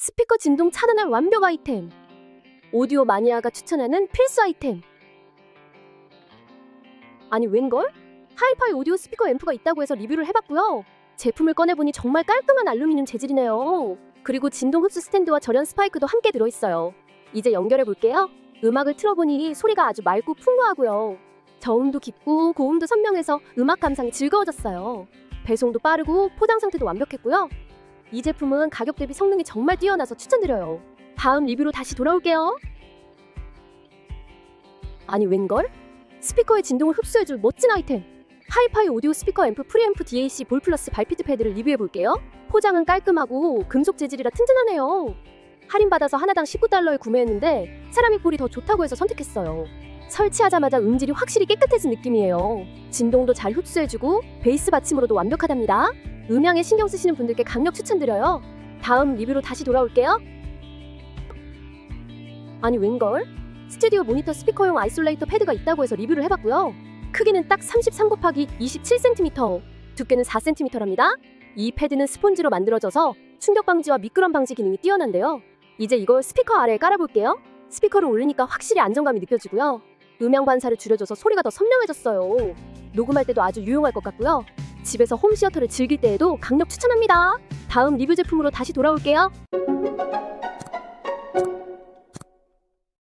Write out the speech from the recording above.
스피커 진동 차단할 완벽 아이템. 오디오 마니아가 추천하는 필수 아이템. 아니 웬걸? 하이파이 오디오 스피커 앰프가 있다고 해서 리뷰를 해봤고요. 제품을 꺼내보니 정말 깔끔한 알루미늄 재질이네요. 그리고 진동 흡수 스탠드와 절연 스파이크도 함께 들어있어요. 이제 연결해볼게요. 음악을 틀어보니 소리가 아주 맑고 풍부하고요. 저음도 깊고 고음도 선명해서 음악 감상이 즐거워졌어요. 배송도 빠르고 포장 상태도 완벽했고요. 이 제품은 가격 대비 성능이 정말 뛰어나서 추천드려요. 다음 리뷰로 다시 돌아올게요. 아니 웬걸? 스피커의 진동을 흡수해줄 멋진 아이템. 하이파이 오디오 스피커 앰프 프리앰프 DAC 볼 플러스 발피트 패드를 리뷰해볼게요. 포장은 깔끔하고 금속 재질이라 튼튼하네요. 할인받아서 하나당 $19에 구매했는데 세라믹 볼이 더 좋다고 해서 선택했어요. 설치하자마자 음질이 확실히 깨끗해진 느낌이에요. 진동도 잘 흡수해주고 베이스 받침으로도 완벽하답니다. 음향에 신경 쓰시는 분들께 강력 추천드려요. 다음 리뷰로 다시 돌아올게요. 아니 웬걸? 스튜디오 모니터 스피커용 아이솔레이터 패드가 있다고 해서 리뷰를 해봤고요. 크기는 딱 33×27cm, 두께는 4cm랍니다. 이 패드는 스폰지로 만들어져서 충격 방지와 미끄럼 방지 기능이 뛰어난데요. 이제 이걸 스피커 아래에 깔아볼게요. 스피커를 올리니까 확실히 안정감이 느껴지고요. 음향 반사를 줄여줘서 소리가 더 선명해졌어요. 녹음할 때도 아주 유용할 것 같고요. 집에서 홈시어터를 즐길 때에도 강력 추천합니다. 다음 리뷰 제품으로 다시 돌아올게요.